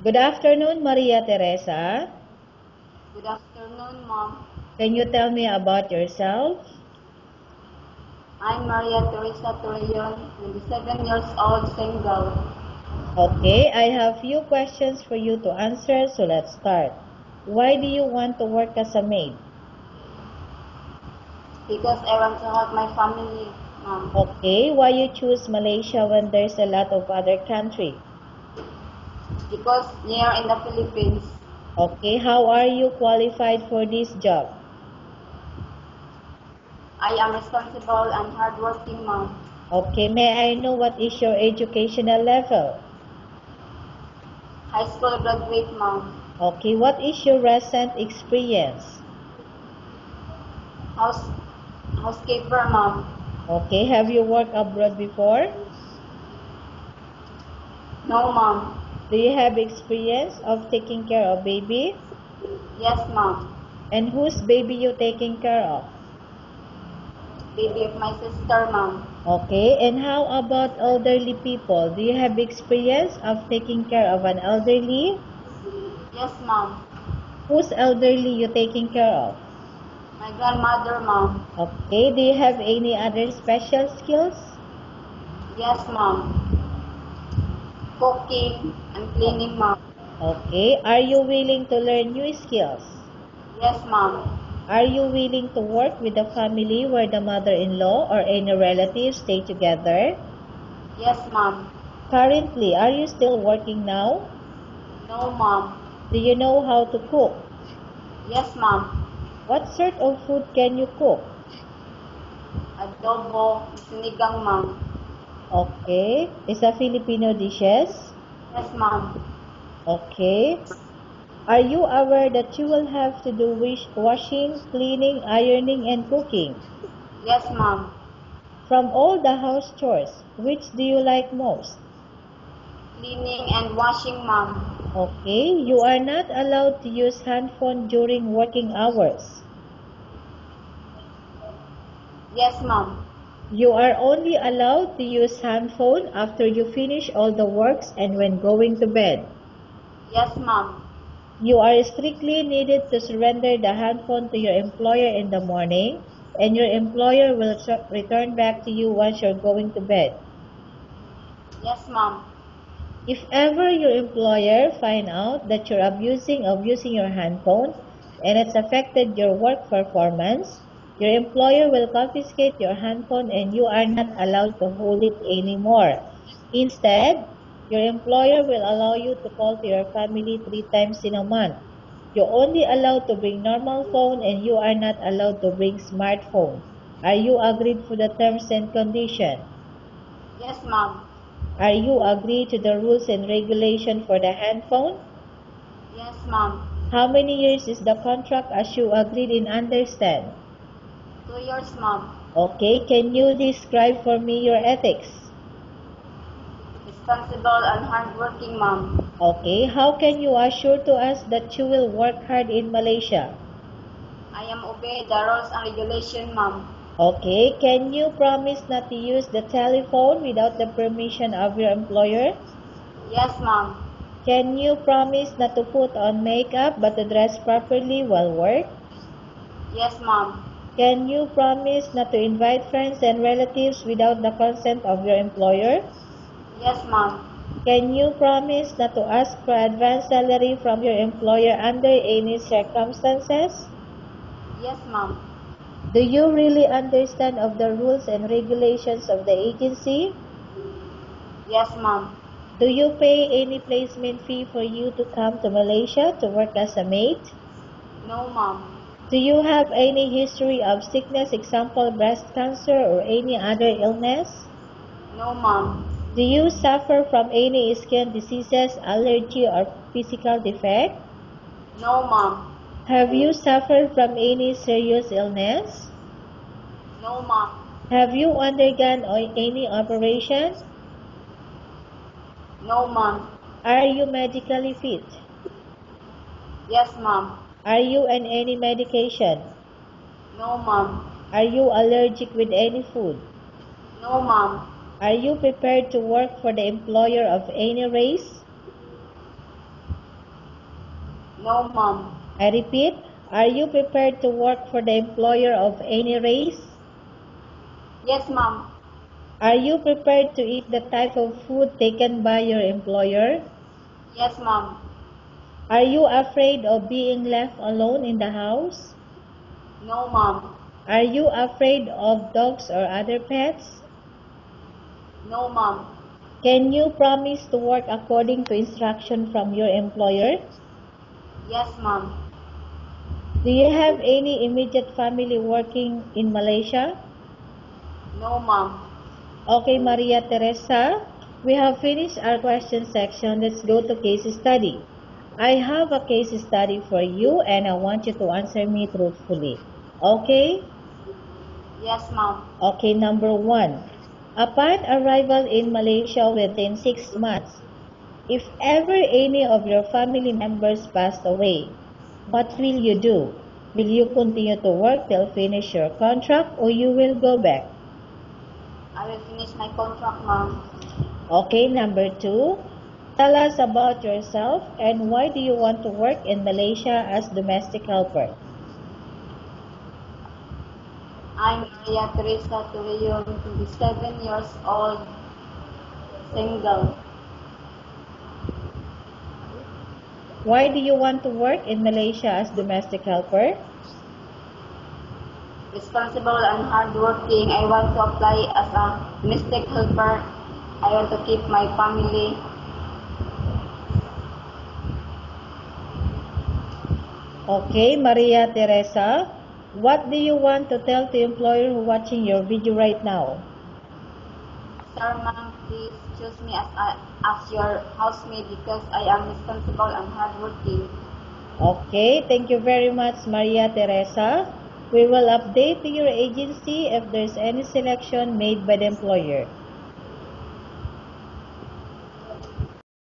Good afternoon, Maria Teresa. Good afternoon, Mom. Can you tell me about yourself? I'm Maria Teresa Torreon, 27 years old, single. Okay, I have few questions for you to answer, so let's start. Why do you want to work as a maid? Because I want to help my family, Mom. Okay, why you choose Malaysia when there's a lot of other country? Because near in the Philippines, Okay, how are you qualified for this job? I am responsible and hardworking, Mom. Okay, may I know what is your educational level? High school graduate, Mom. Okay, what is your recent experience? Housekeeper, Mom. Okay, have you worked abroad before? No, Mom. Do you have experience of taking care of baby? Yes, Mom. And whose baby you taking care of? Baby of my sister, Mom. Okay, and how about elderly people? Do you have experience of taking care of an elderly? Yes, Mom. Whose elderly you taking care of? My grandmother, Mom. Okay, do you have any other special skills? Yes, Mom. Cooking and cleaning, Mom. Okay, are you willing to learn new skills? Yes, Mom. Are you willing to work with a family where the mother-in-law or any relatives stay together? Yes, Mom. Currently, are you still working now? No, Mom. Do you know how to cook? Yes, Mom. What sort of food can you cook? Adobo, sinigang, Mom. Okay, is a Filipino dishes? Yes, Mom. Okay. Are you aware that you will have to do washing, cleaning, ironing, and cooking? Yes, Mom. From all the house chores, which do you like most? Cleaning and washing, Mom. Okay, you are not allowed to use handphone during working hours. Yes, Mom. You are only allowed to use handphone after you finish all the works and when going to bed. Yes, Mom. You are strictly needed to surrender the handphone to your employer in the morning, and your employer will return back to you once you're going to bed. Yes, Mom. If ever your employer find out that you're abusing of using your handphone and it's affected your work performance, your employer will confiscate your handphone and you are not allowed to hold it anymore. Instead, your employer will allow you to call to your family 3 times in a month. You're only allowed to bring normal phone and you are not allowed to bring smartphone. Are you agreed for the terms and condition? Yes, Mom. Are you agree to the rules and regulation for the handphone? Yes, Mom. How many years is the contract as you agreed and understand? 2 years, Mom. Okay, can you describe for me your ethics? Responsible and hardworking, Mom. Okay, how can you assure to us that you will work hard in Malaysia? I am obey the rules and regulation, Mom. Okay, can you promise not to use the telephone without the permission of your employer? Yes, Mom. Can you promise not to put on makeup but to dress properly while work? Yes, Mom. Can you promise not to invite friends and relatives without the consent of your employer? Yes, Mom. Can you promise not to ask for advance salary from your employer under any circumstances? Yes, Mom. Do you really understand of the rules and regulations of the agency? Yes, Mom. Do you pay any placement fee for you to come to Malaysia to work as a maid? No, Mom. Do you have any history of sickness, example breast cancer or any other illness? No, Mom. Do you suffer from any skin diseases, allergy or physical defect? No, Mom. Have you suffered from any serious illness? No, Mom. Have you undergone any operation? No, Mom. Are you medically fit? Yes, Mom. Are you on any medication? No, Mom. Are you allergic with any food? No, Mom. Are you prepared to work for the employer of any race? No, ma'am. I repeat, are you prepared to work for the employer of any race? Yes, ma'am. Are you prepared to eat the type of food taken by your employer? Yes, ma'am. Are you afraid of being left alone in the house? No, ma'am. Are you afraid of dogs or other pets? No, ma'am. Can you promise to work according to instruction from your employer? Yes, ma'am. Do you have any immediate family working in Malaysia? No, ma'am. Okay, Maria Teresa, we have finished our question section. Let's go to case study. I have a case study for you and I want you to answer me truthfully. Okay? Yes, ma'am. Okay, number one. Upon arrival in Malaysia within 6 months, if ever any of your family members passed away, what will you do? Will you continue to work till finish your contract or you will go back? I will finish my contract, ma'am. Okay, number two. Tell us about yourself and why do you want to work in Malaysia as domestic helper? I'm Maria Teresa Tureon, 27 years old, single. Why do you want to work in Malaysia as domestic helper? Responsible and hardworking. I want to apply as a domestic helper. I want to keep my family. Okay, Maria Teresa, what do you want to tell the employer who watching your video right now? Sir, ma'am, please choose me as your housemaid because I am responsible and hardworking. Okay, thank you very much, Maria Teresa. We will update to your agency if there's any selection made by the employer.